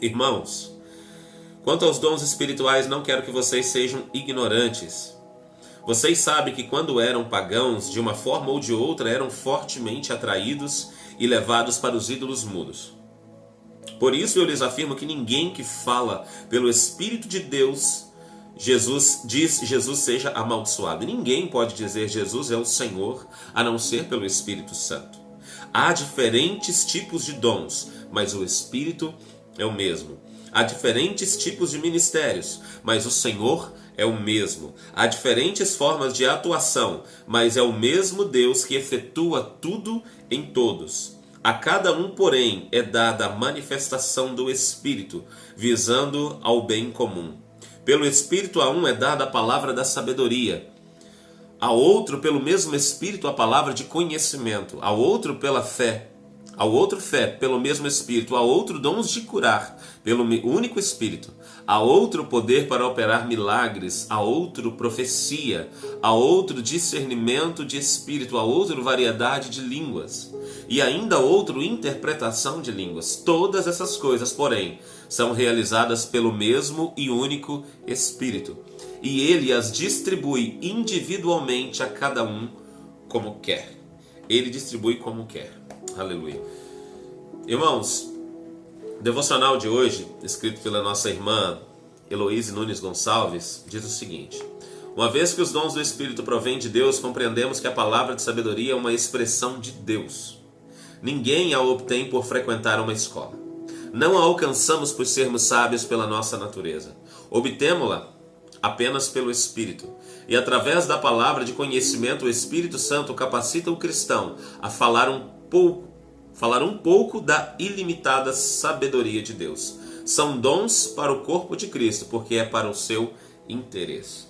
Irmãos, quanto aos dons espirituais, não quero que vocês sejam ignorantes. Vocês sabem que quando eram pagãos, de uma forma ou de outra, eram fortemente atraídos e levados para os ídolos mudos. Por isso eu lhes afirmo que ninguém que fala pelo Espírito de Deus, Jesus seja amaldiçoado. Ninguém pode dizer Jesus é o Senhor, a não ser pelo Espírito Santo. Há diferentes tipos de dons, mas o Espírito é o mesmo. Há diferentes tipos de ministérios, mas o Senhor é o mesmo. Há diferentes formas de atuação, mas é o mesmo Deus que efetua tudo em todos. A cada um, porém, é dada a manifestação do Espírito, visando ao bem comum. Pelo Espírito a um é dada a palavra da sabedoria, a outro pelo mesmo Espírito a palavra de conhecimento, a outro pela fé, ao outro fé pelo mesmo Espírito, a outro dons de curar pelo único Espírito, a outro poder para operar milagres, a outro profecia, a outro discernimento de espírito, a outro variedade de línguas, e ainda a outro interpretação de línguas. Todas essas coisas, porém, são realizadas pelo mesmo e único Espírito, e ele as distribui individualmente a cada um como quer. Ele distribui como quer. Aleluia. Irmãos, o devocional de hoje, escrito pela nossa irmã Heloíse Nunes Gonçalves, diz o seguinte: uma vez que os dons do Espírito provêm de Deus, compreendemos que a palavra de sabedoria é uma expressão de Deus. Ninguém a obtém por frequentar uma escola. Não a alcançamos por sermos sábios pela nossa natureza. Obtemo-la apenas pelo Espírito. E através da palavra de conhecimento, o Espírito Santo capacita o cristão a falar um pouco da ilimitada sabedoria de Deus. São dons para o corpo de Cristo, porque é para o seu interesse.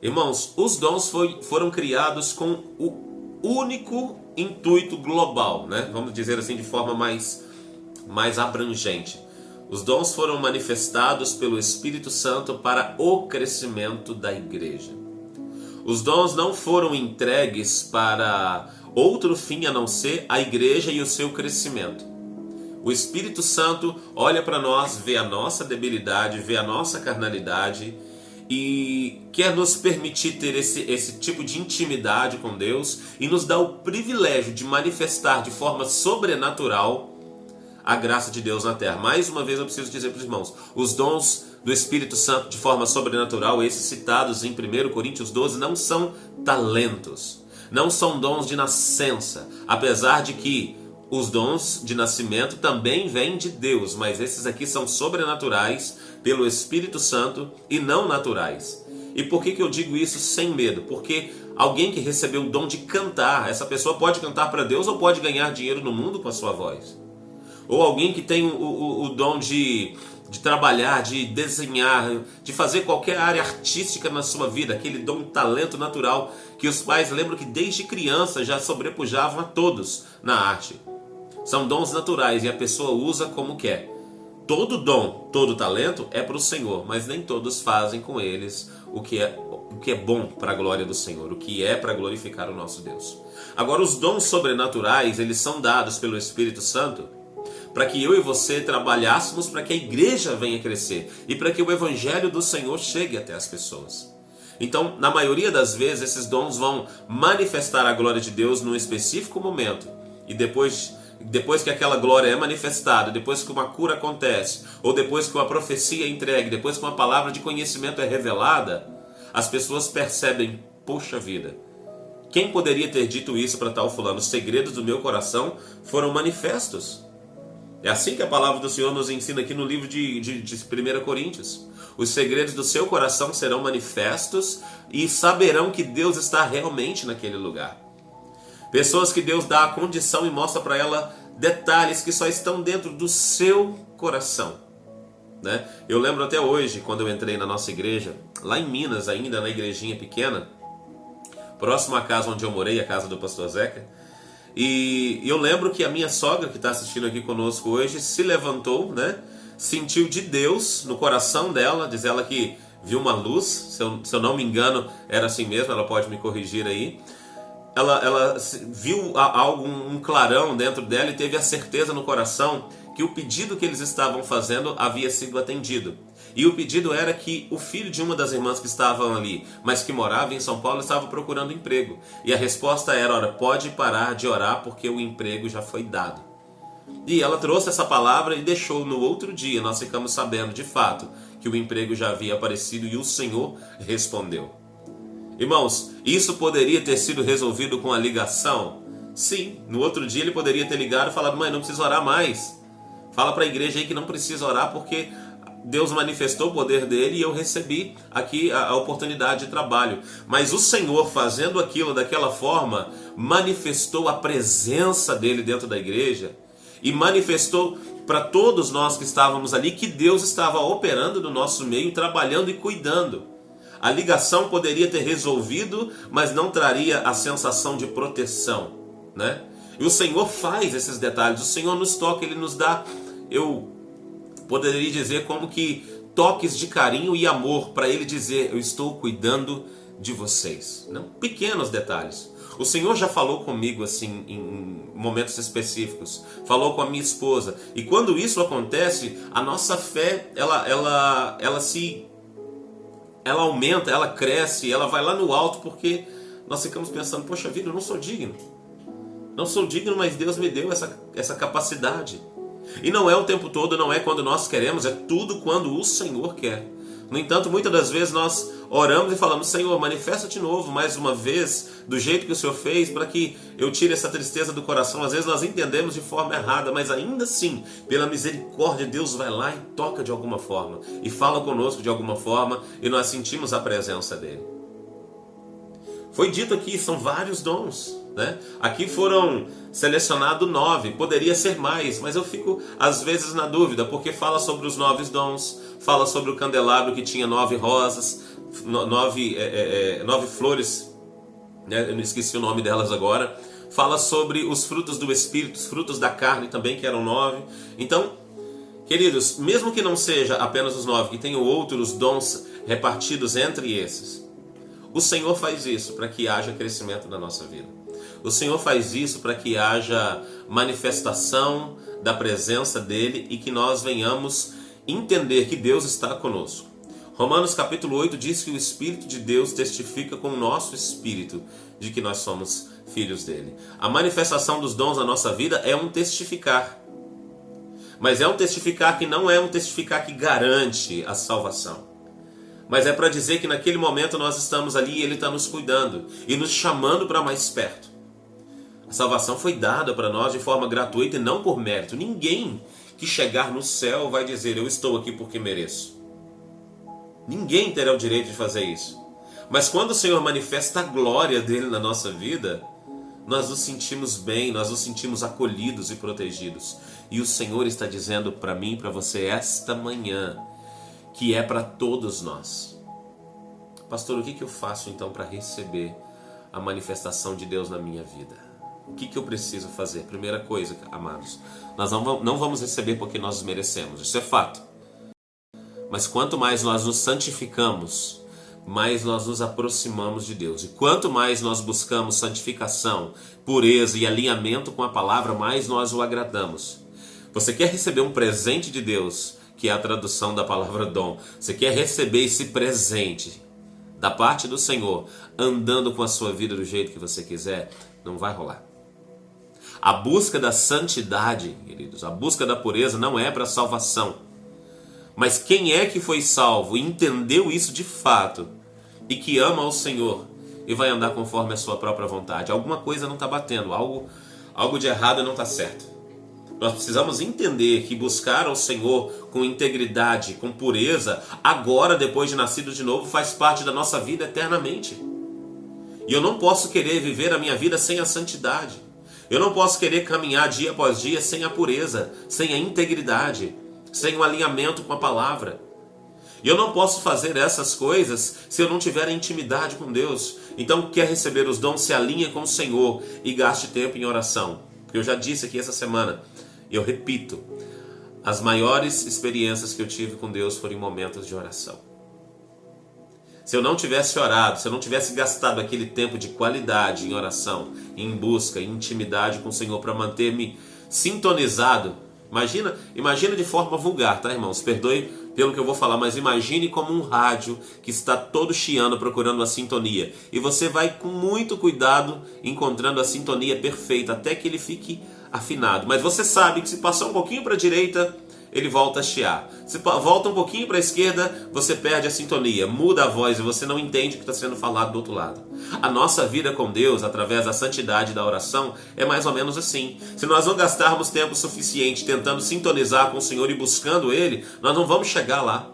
Irmãos, os dons foram criados com o único intuito global, né? Vamos dizer assim de forma mais abrangente. Os dons foram manifestados pelo Espírito Santo para o crescimento da igreja. Os dons não foram entregues para outro fim a não ser a igreja e o seu crescimento. O Espírito Santo olha para nós, vê a nossa debilidade, vê a nossa carnalidade e quer nos permitir ter esse tipo de intimidade com Deus e nos dá o privilégio de manifestar de forma sobrenatural a graça de Deus na terra. Mais uma vez eu preciso dizer para os irmãos, os dons do Espírito Santo de forma sobrenatural, esses citados em 1 Coríntios 12, não são talentos, não são dons de nascença, apesar de que os dons de nascimento também vêm de Deus, mas esses aqui são sobrenaturais pelo Espírito Santo e não naturais. E por que eu digo isso sem medo? Porque alguém que recebeu o dom de cantar, essa pessoa pode cantar para Deus ou pode ganhar dinheiro no mundo com a sua voz. Ou alguém que tem o dom de trabalhar, de desenhar, de fazer qualquer área artística na sua vida, aquele dom, talento natural que os pais lembram que desde criança já sobrepujavam a todos na arte. São dons naturais e a pessoa usa como quer. Todo dom, todo talento é para o Senhor, mas nem todos fazem com eles o que é bom para a glória do Senhor, o que é para glorificar o nosso Deus. Agora, os dons sobrenaturais, eles são dados pelo Espírito Santo para que eu e você trabalhássemos para que a igreja venha crescer e para que o evangelho do Senhor chegue até as pessoas. Então, na maioria das vezes, esses dons vão manifestar a glória de Deus num específico momento. E depois que aquela glória é manifestada, depois que uma cura acontece, ou depois que uma profecia é entregue, depois que uma palavra de conhecimento é revelada, as pessoas percebem, poxa vida, quem poderia ter dito isso para tal fulano? Os segredos do meu coração foram manifestos. É assim que a palavra do Senhor nos ensina aqui no livro de 1 Coríntios. Os segredos do seu coração serão manifestos e saberão que Deus está realmente naquele lugar. Pessoas que Deus dá a condição e mostra para ela detalhes que só estão dentro do seu coração, né? Eu lembro até hoje, quando eu entrei na nossa igreja, lá em Minas ainda, na igrejinha pequena, próximo à casa onde eu morei, a casa do pastor Zeca. E eu lembro que a minha sogra, que está assistindo aqui conosco hoje, se levantou, né? Sentiu de Deus no coração dela, diz ela que viu uma luz, se eu não me engano, era assim mesmo, ela pode me corrigir aí. Ela viu algo, um clarão dentro dela e teve a certeza no coração que o pedido que eles estavam fazendo havia sido atendido. E o pedido era que o filho de uma das irmãs que estavam ali, mas que morava em São Paulo, estava procurando emprego. E a resposta era: olha, pode parar de orar porque o emprego já foi dado. E ela trouxe essa palavra e deixou. No outro dia, nós ficamos sabendo de fato que o emprego já havia aparecido e o Senhor respondeu. Irmãos, isso poderia ter sido resolvido com a ligação? Sim, no outro dia ele poderia ter ligado e falado: mãe, não precisa orar mais. Fala para a igreja aí que não precisa orar porque Deus manifestou o poder dele e eu recebi aqui a oportunidade de trabalho. Mas o Senhor, fazendo aquilo daquela forma, manifestou a presença dele dentro da igreja e manifestou para todos nós que estávamos ali que Deus estava operando no nosso meio, trabalhando e cuidando. A ligação poderia ter resolvido, mas não traria a sensação de proteção, né? E o Senhor faz esses detalhes, o Senhor nos toca, Ele nos dá, eu poderia dizer como que toques de carinho e amor para Ele dizer: eu estou cuidando de vocês. Não? Pequenos detalhes. O Senhor já falou comigo assim em momentos específicos, falou com a minha esposa, e quando isso acontece, a nossa fé ela aumenta, ela cresce, ela vai lá no alto, porque nós ficamos pensando: poxa vida, eu não sou digno. Não sou digno, mas Deus me deu essa capacidade. E não é o tempo todo, não é quando nós queremos, é tudo quando o Senhor quer. No entanto, muitas das vezes nós oramos e falamos: Senhor, manifesta de novo, mais uma vez, do jeito que o Senhor fez, para que eu tire essa tristeza do coração. Às vezes nós entendemos de forma errada, mas ainda assim, pela misericórdia, Deus vai lá e toca de alguma forma, e fala conosco de alguma forma, e nós sentimos a presença dele. Foi dito aqui, são vários dons, né? Aqui foram selecionados 9, poderia ser mais, mas eu fico às vezes na dúvida, porque fala sobre os 9 dons, fala sobre o candelabro que tinha 9 rosas, 9 flores, né? Eu não esqueci o nome delas agora. Fala sobre os frutos do Espírito, os frutos da carne também, que eram 9. Então, queridos, mesmo que não seja apenas os 9, que tenham outros dons repartidos entre esses, o Senhor faz isso para que haja crescimento na nossa vida. O Senhor faz isso para que haja manifestação da presença dele e que nós venhamos entender que Deus está conosco. Romanos capítulo 8 diz que o Espírito de Deus testifica com o nosso espírito de que nós somos filhos dele. A manifestação dos dons na nossa vida é um testificar. Mas é um testificar que não é um testificar que garante a salvação. Mas é para dizer que naquele momento nós estamos ali e Ele está nos cuidando e nos chamando para mais perto. A salvação foi dada para nós de forma gratuita e não por mérito. Ninguém que chegar no céu vai dizer: eu estou aqui porque mereço. Ninguém terá o direito de fazer isso. Mas quando o Senhor manifesta a glória dele na nossa vida, nós nos sentimos bem, nós nos sentimos acolhidos e protegidos. E o Senhor está dizendo para mim e para você esta manhã que é para todos nós. Pastor, o que eu faço então para receber a manifestação de Deus na minha vida? O que eu preciso fazer? Primeira coisa, amados, nós não vamos receber porque nós merecemos, isso é fato. Mas quanto mais nós nos santificamos, mais nós nos aproximamos de Deus. E quanto mais nós buscamos santificação, pureza e alinhamento com a palavra, mais nós o agradamos. Você quer receber um presente de Deus, que é a tradução da palavra dom. Você quer receber esse presente da parte do Senhor, andando com a sua vida do jeito que você quiser? Não vai rolar. A busca da santidade, queridos, a busca da pureza não é para salvação. Mas quem é que foi salvo e entendeu isso de fato e que ama ao Senhor e vai andar conforme a sua própria vontade? Alguma coisa não está batendo, algo de errado não está certo. Nós precisamos entender que buscar ao Senhor com integridade, com pureza, agora, depois de nascido de novo, faz parte da nossa vida eternamente. E eu não posso querer viver a minha vida sem a santidade. Eu não posso querer caminhar dia após dia sem a pureza, sem a integridade, sem o alinhamento com a palavra. E eu não posso fazer essas coisas se eu não tiver intimidade com Deus. Então, quer receber os dons, se alinhe com o Senhor e gaste tempo em oração. Porque eu já disse aqui essa semana, e eu repito, as maiores experiências que eu tive com Deus foram em momentos de oração. Se eu não tivesse orado, se eu não tivesse gastado aquele tempo de qualidade em oração, em busca, em intimidade com o Senhor para manter-me sintonizado, Imagina de forma vulgar, tá, irmãos? Perdoe pelo que eu vou falar, mas imagine como um rádio que está todo chiando procurando uma sintonia. E você vai com muito cuidado encontrando a sintonia perfeita até que ele fique afinado. Mas você sabe que se passar um pouquinho para a direita, ele volta a chiar. Se volta um pouquinho para a esquerda, você perde a sintonia, muda a voz e você não entende o que está sendo falado do outro lado. A nossa vida com Deus, através da santidade da oração, é mais ou menos assim. Se nós não gastarmos tempo suficiente tentando sintonizar com o Senhor e buscando Ele, nós não vamos chegar lá.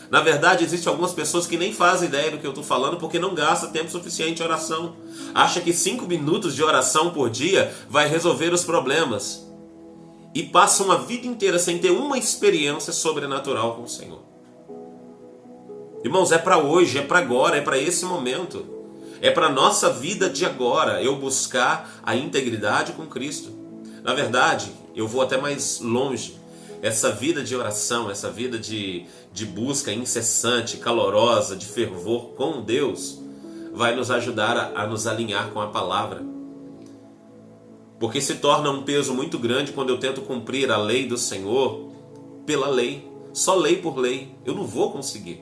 Na verdade, existem algumas pessoas que nem fazem ideia do que eu estou falando porque não gastam tempo suficiente em oração. Acha que 5 minutos de oração por dia vai resolver os problemas. E passam a vida inteira sem ter uma experiência sobrenatural com o Senhor. Irmãos, é para hoje, é para agora, é para esse momento. É para a nossa vida de agora, eu buscar a integridade com Cristo. Na verdade, eu vou até mais longe. Essa vida de oração, essa vida de busca incessante, calorosa, de fervor com Deus, vai nos ajudar a nos alinhar com a palavra. Porque se torna um peso muito grande quando eu tento cumprir a lei do Senhor pela lei. Só lei por lei. Eu não vou conseguir.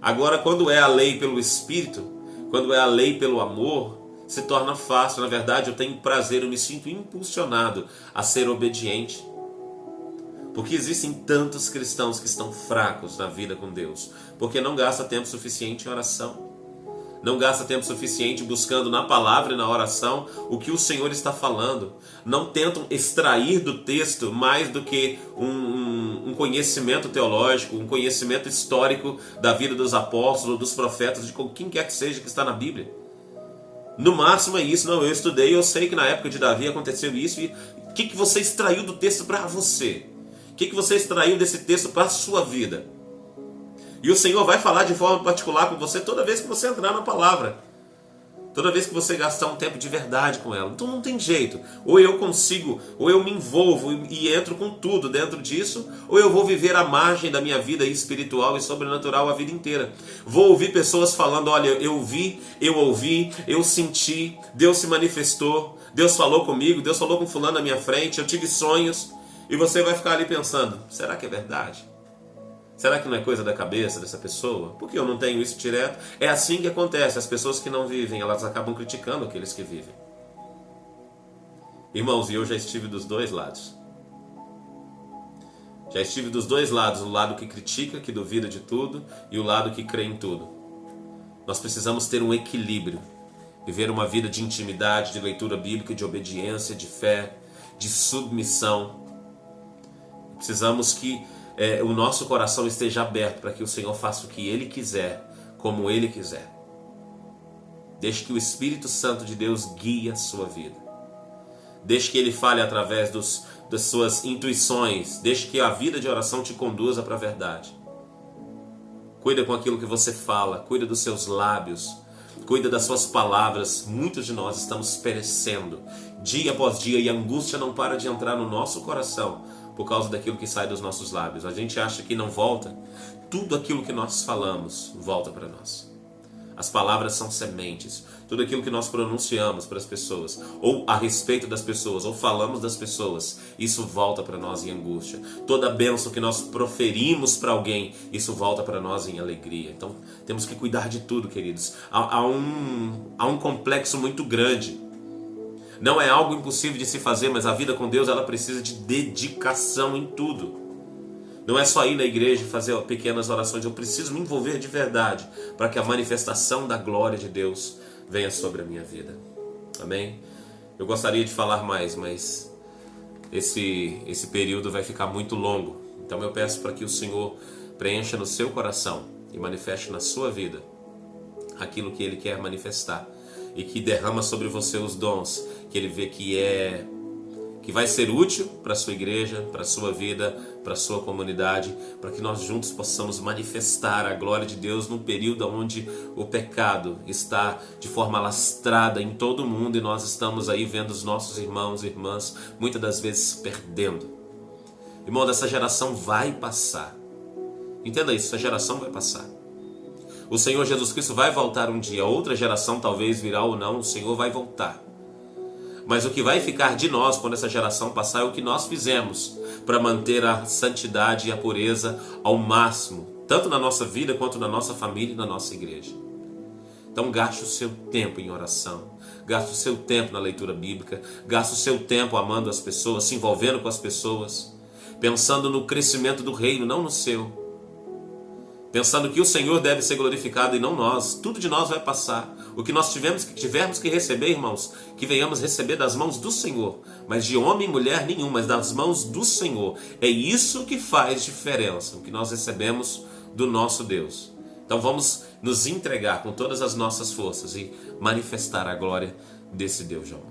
Agora, quando é a lei pelo Espírito, quando é a lei pelo amor, se torna fácil. Na verdade, eu tenho prazer, eu me sinto impulsionado a ser obediente. Porque existem tantos cristãos que estão fracos na vida com Deus. Porque não gasta tempo suficiente em oração. Não gasta tempo suficiente buscando na palavra e na oração o que o Senhor está falando. Não tentam extrair do texto mais do que um conhecimento teológico, um conhecimento histórico da vida dos apóstolos, dos profetas, de quem quer que seja que está na Bíblia. No máximo é isso. Não, eu estudei, eu sei que na época de Davi aconteceu isso. E o que você extraiu do texto para você? O que você extraiu desse texto para a sua vida? E o Senhor vai falar de forma particular com você toda vez que você entrar na palavra. Toda vez que você gastar um tempo de verdade com ela. Então não tem jeito. Ou eu consigo, ou eu me envolvo e entro com tudo dentro disso, ou eu vou viver à margem da minha vida espiritual e sobrenatural a vida inteira. Vou ouvir pessoas falando, olha, eu vi, eu ouvi, eu senti, Deus se manifestou, Deus falou comigo, Deus falou com fulano na minha frente, eu tive sonhos. E você vai ficar ali pensando, será que é verdade? Será que não é coisa da cabeça dessa pessoa? Porque eu não tenho isso direto. É assim que acontece. As pessoas que não vivem, elas acabam criticando aqueles que vivem. Irmãos, e eu já estive dos dois lados. Já estive dos dois lados. O lado que critica, que duvida de tudo, e o lado que crê em tudo. Nós precisamos ter um equilíbrio. Viver uma vida de intimidade, de leitura bíblica, de obediência, de fé, de submissão. Precisamos que o nosso coração esteja aberto para que o Senhor faça o que Ele quiser, como Ele quiser. Deixe que o Espírito Santo de Deus guie a sua vida. Deixe que Ele fale através das suas intuições. Deixe que a vida de oração te conduza para a verdade. Cuida com aquilo que você fala, cuida dos seus lábios, cuida das suas palavras. Muitos de nós estamos perecendo dia após dia e a angústia não para de entrar no nosso coração por causa daquilo que sai dos nossos lábios. A gente acha que não volta. Tudo aquilo que nós falamos volta para nós. As palavras são sementes. Tudo aquilo que nós pronunciamos para as pessoas, ou a respeito das pessoas, ou falamos das pessoas, isso volta para nós em angústia. Toda bênção que nós proferimos para alguém, isso volta para nós em alegria. Então temos que cuidar de tudo, queridos. Há um complexo muito grande. Não é algo impossível de se fazer, mas a vida com Deus ela precisa de dedicação em tudo. Não é só ir na igreja e fazer pequenas orações. Eu preciso me envolver de verdade para que a manifestação da glória de Deus venha sobre a minha vida. Amém? Eu gostaria de falar mais, mas esse período vai ficar muito longo. Então eu peço para que o Senhor preencha no seu coração e manifeste na sua vida aquilo que Ele quer manifestar. E que derrama sobre você os dons que Ele vê que vai ser útil para a sua igreja, para a sua vida, para a sua comunidade, para que nós juntos possamos manifestar a glória de Deus num período onde o pecado está de forma alastrada em todo o mundo e nós estamos aí vendo os nossos irmãos e irmãs muitas das vezes se perdendo. Irmão, essa geração vai passar. Entenda isso, essa geração vai passar. O Senhor Jesus Cristo vai voltar um dia. Outra geração talvez virá ou não, o Senhor vai voltar. Mas o que vai ficar de nós quando essa geração passar é o que nós fizemos para manter a santidade e a pureza ao máximo, tanto na nossa vida quanto na nossa família e na nossa igreja. Então gaste o seu tempo em oração, gaste o seu tempo na leitura bíblica, gaste o seu tempo amando as pessoas, se envolvendo com as pessoas, pensando no crescimento do reino, não no seu. Pensando que o Senhor deve ser glorificado e não nós. Tudo de nós vai passar. O que nós tivermos que receber, irmãos, que venhamos receber das mãos do Senhor. Mas de homem e mulher nenhum, mas das mãos do Senhor. É isso que faz diferença, o que nós recebemos do nosso Deus. Então vamos nos entregar com todas as nossas forças e manifestar a glória desse Deus de amor.